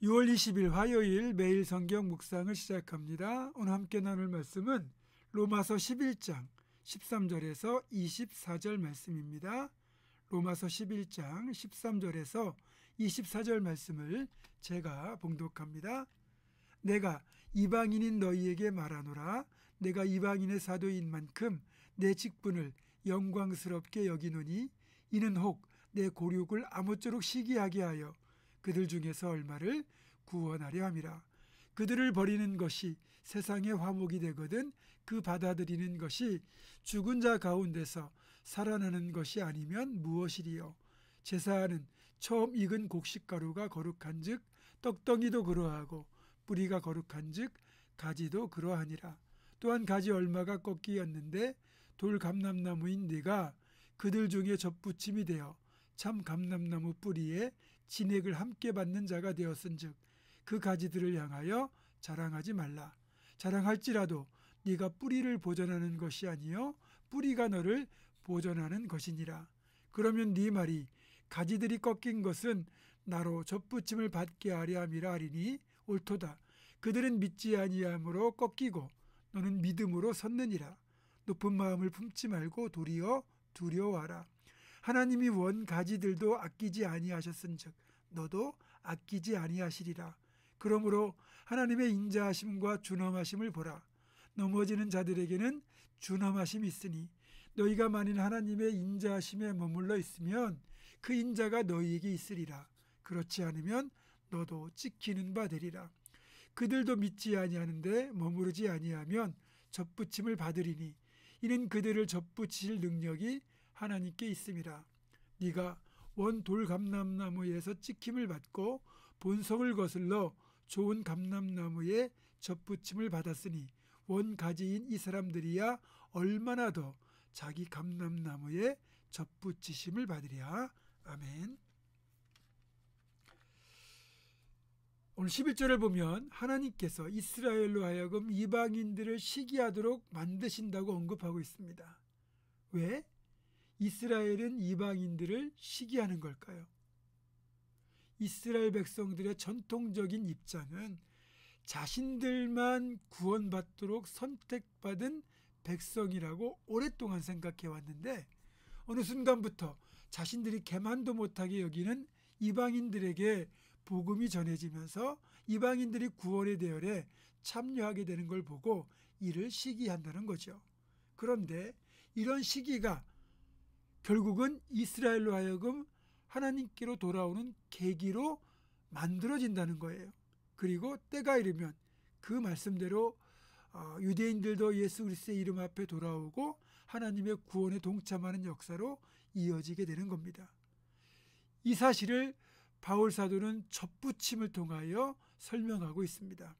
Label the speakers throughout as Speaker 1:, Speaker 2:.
Speaker 1: 6월 20일 화요일 매일 성경 묵상을 시작합니다. 오늘 함께 나눌 말씀은 로마서 11장 13절에서 24절 말씀입니다. 로마서 11장 13절에서 24절 말씀을 제가 봉독합니다. 내가 이방인인 너희에게 말하노라. 내가 이방인의 사도인 만큼 내 직분을 영광스럽게 여기노니 이는 혹 내 고륙을 아무쪼록 시기하게 하여 그들 중에서 얼마를 구원하려 함이라. 그들을 버리는 것이 세상의 화목이 되거든 그 받아들이는 것이 죽은 자 가운데서 살아나는 것이 아니면 무엇이리요. 제사하는 처음 익은 곡식가루가 거룩한즉 떡덩이도 그러하고 뿌리가 거룩한즉 가지도 그러하니라. 또한 가지 얼마가 꺾이었는데 돌 감람나무인 네가 그들 중에 접붙임이 되어 참 감람나무 뿌리에 진액을 함께 받는 자가 되었은즉 그 가지들을 향하여 자랑하지 말라. 자랑할지라도 네가 뿌리를 보전하는 것이 아니요 뿌리가 너를 보전하는 것이니라. 그러면 네 말이 가지들이 꺾인 것은 나로 접붙임을 받게 하려 함이라 하리니 옳도다. 그들은 믿지 아니함으로 꺾이고 너는 믿음으로 섰느니라. 높은 마음을 품지 말고 도리어 두려워하라. 하나님이 원 가지들도 아끼지 아니하셨은즉 너도 아끼지 아니하시리라. 그러므로 하나님의 인자하심과 준엄하심을 보라. 넘어지는 자들에게는 준엄하심이 있으니 너희가 만일 하나님의 인자하심에 머물러 있으면 그 인자가 너희에게 있으리라. 그렇지 않으면 너도 찍히는 바 되리라. 그들도 믿지 아니하는데 머무르지 아니하면 접붙임을 받으리니 이는 그들을 접붙이실 능력이 하나님께 있음이라. 네가 원 돌 감람나무에서 찍힘을 받고 본성을 거슬러 좋은 감람나무에 접붙임을 받았으니 원 가지인 이 사람들이야 얼마나 더 자기 감람나무에 접붙이심을 받으랴. 아멘. 오늘 11절을 보면 하나님께서 이스라엘로 하여금 이방인들을 시기하도록 만드신다고 언급하고 있습니다. 왜? 이스라엘은 이방인들을 시기하는 걸까요? 이스라엘 백성들의 전통적인 입장은 자신들만 구원받도록 선택받은 백성이라고 오랫동안 생각해 왔는데 어느 순간부터 자신들이 개만도 못하게 여기는 이방인들에게 복음이 전해지면서 이방인들이 구원의 대열에 참여하게 되는 걸 보고 이를 시기한다는 거죠. 그런데 이런 시기가 결국은 이스라엘로 하여금 하나님께로 돌아오는 계기로 만들어진다는 거예요. 그리고 때가 이르면 그 말씀대로 유대인들도 예수 그리스도의 이름 앞에 돌아오고 하나님의 구원에 동참하는 역사로 이어지게 되는 겁니다. 이 사실을 바울 사도는 접붙임을 통하여 설명하고 있습니다.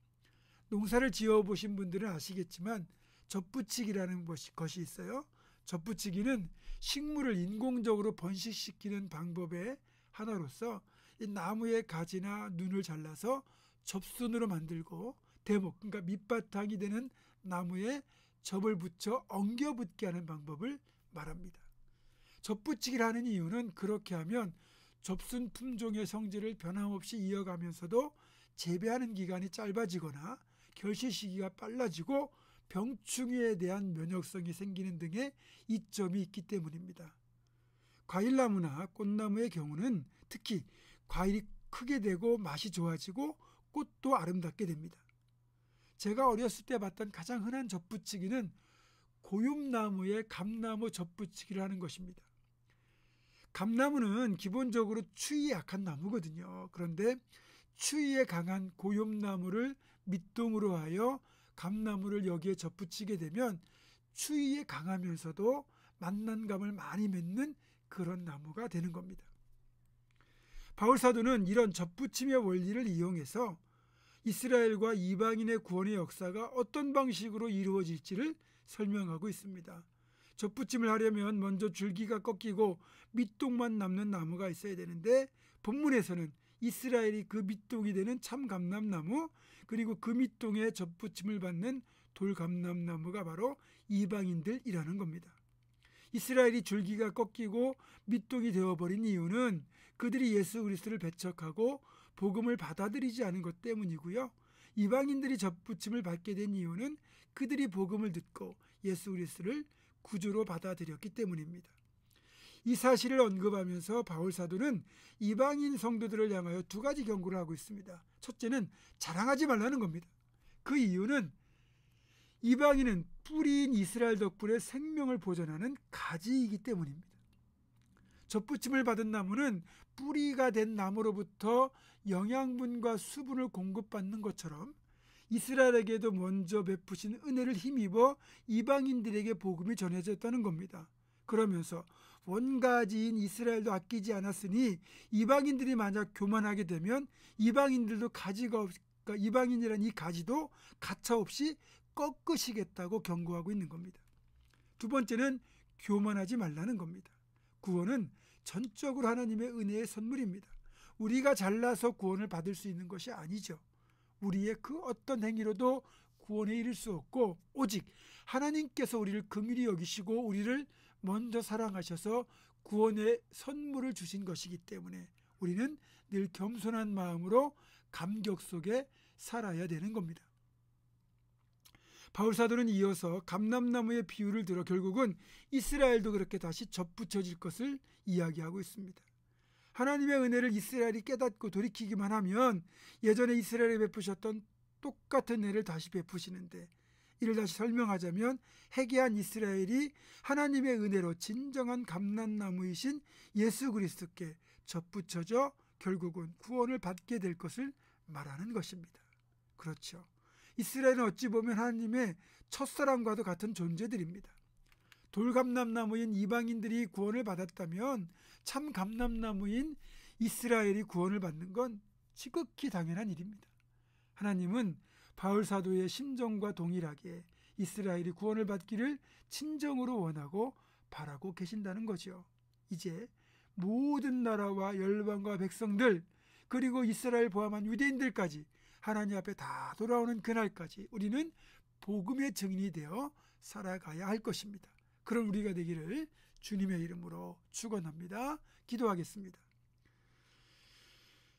Speaker 1: 농사를 지어보신 분들은 아시겠지만 접붙이기라는 것이 있어요. 접붙이기는 식물을 인공적으로 번식시키는 방법의 하나로서 이 나무의 가지나 눈을 잘라서 접순으로 만들고 대목, 그러니까 밑바탕이 되는 나무에 접을 붙여 엉겨 붙게 하는 방법을 말합니다. 접붙이기를 하는 이유는 그렇게 하면 접순 품종의 성질을 변함없이 이어가면서도 재배하는 기간이 짧아지거나 결실 시기가 빨라지고 병충해에 대한 면역성이 생기는 등의 이점이 있기 때문입니다. 과일나무나 꽃나무의 경우는 특히 과일이 크게 되고 맛이 좋아지고 꽃도 아름답게 됩니다. 제가 어렸을 때 봤던 가장 흔한 접붙이기는 고욤나무의 감나무 접붙이기를 하는 것입니다. 감나무는 기본적으로 추위에 약한 나무거든요. 그런데 추위에 강한 고욤나무를 밑동으로 하여 감나무를 여기에 접붙이게 되면 추위에 강하면서도 만난감을 많이 맺는 그런 나무가 되는 겁니다. 바울 사도는 이런 접붙임의 원리를 이용해서 이스라엘과 이방인의 구원의 역사가 어떤 방식으로 이루어질지를 설명하고 있습니다. 접붙임을 하려면 먼저 줄기가 꺾이고 밑동만 남는 나무가 있어야 되는데 본문에서는 이스라엘이 그 밑동이 되는 참 감람나무 그리고 그 밑동에 접붙임을 받는 돌 감람나무가 바로 이방인들이라는 겁니다. 이스라엘이 줄기가 꺾이고 밑독이 되어버린 이유는 그들이 예수 그리스도를 배척하고 복음을 받아들이지 않은 것 때문이고요. 이방인들이 접붙임을 받게 된 이유는 그들이 복음을 듣고 예수 그리스도를 구주로 받아들였기 때문입니다. 이 사실을 언급하면서 바울 사도는 이방인 성도들을 향하여 두 가지 경고를 하고 있습니다. 첫째는 자랑하지 말라는 겁니다. 그 이유는 이방인은 뿌리인 이스라엘 덕분에 생명을 보존하는 가지이기 때문입니다. 접붙임을 받은 나무는 뿌리가 된 나무로부터 영양분과 수분을 공급받는 것처럼 이스라엘에게도 먼저 베푸신 은혜를 힘입어 이방인들에게 복음이 전해졌다는 겁니다. 그러면서 원가지인 이스라엘도 아끼지 않았으니 이방인들이 만약 교만하게 되면 이방인이란 이 가지도 가차없이 꺾으시겠다고 경고하고 있는 겁니다. 두 번째는 교만하지 말라는 겁니다. 구원은 전적으로 하나님의 은혜의 선물입니다. 우리가 잘나서 구원을 받을 수 있는 것이 아니죠. 우리의 그 어떤 행위로도 구원에 이를 수 없고 오직 하나님께서 우리를 긍휼히 여기시고 우리를 먼저 사랑하셔서 구원의 선물을 주신 것이기 때문에 우리는 늘 겸손한 마음으로 감격 속에 살아야 되는 겁니다. 바울 사도는 이어서 감람나무의 비유를 들어 결국은 이스라엘도 그렇게 다시 접붙여질 것을 이야기하고 있습니다. 하나님의 은혜를 이스라엘이 깨닫고 돌이키기만 하면 예전에 이스라엘에 베푸셨던 똑같은 은혜를 다시 베푸시는데, 이를 다시 설명하자면 회개한 이스라엘이 하나님의 은혜로 진정한 감람나무이신 예수 그리스도께 접붙여져 결국은 구원을 받게 될 것을 말하는 것입니다. 그렇죠. 이스라엘은 어찌 보면 하나님의 첫사랑과도 같은 존재들입니다. 돌감람나무인 이방인들이 구원을 받았다면 참 감람나무인 이스라엘이 구원을 받는 건 지극히 당연한 일입니다. 하나님은 바울 사도의 심정과 동일하게 이스라엘이 구원을 받기를 진정으로 원하고 바라고 계신다는 거죠. 이제 모든 나라와 열방과 백성들, 그리고 이스라엘 포함한 유대인들까지 하나님 앞에 다 돌아오는 그날까지 우리는 복음의 증인이 되어 살아가야 할 것입니다. 그런 우리가 되기를 주님의 이름으로 축원합니다. 기도하겠습니다.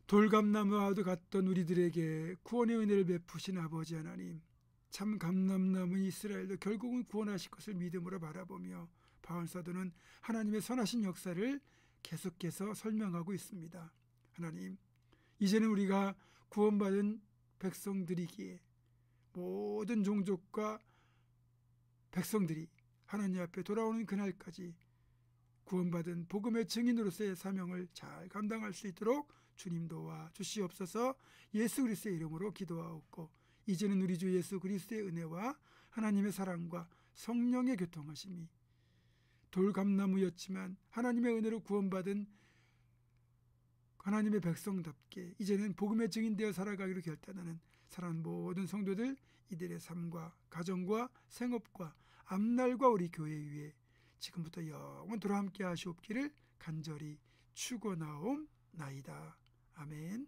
Speaker 1: 돌감나무와도 같던 우리들에게 구원의 은혜를 베푸신 아버지 하나님, 참 감람나무인 이스라엘도 결국은 구원하실 것을 믿음으로 바라보며 바울 사도는 하나님의 선하신 역사를 계속해서 설명하고 있습니다. 하나님, 이제는 우리가 구원받은 백성들이기에 모든 종족과 백성들이 하나님 앞에 돌아오는 그날까지 구원받은 복음의 증인으로서의 사명을 잘 감당할 수 있도록 주님 도와 주시옵소서. 예수 그리스도의 이름으로 기도하옵고, 이제는 우리 주 예수 그리스도의 은혜와 하나님의 사랑과 성령의 교통하심이 돌감나무였지만 하나님의 은혜로 구원받은 하나님의 백성답게 이제는 복음의 증인되어 살아가기로 결단하는 사랑하는 모든 성도들, 이들의 삶과 가정과 생업과 앞날과 우리 교회 위에 지금부터 영원토록 함께 하시옵기를 간절히 축원하옵나이다. 아멘.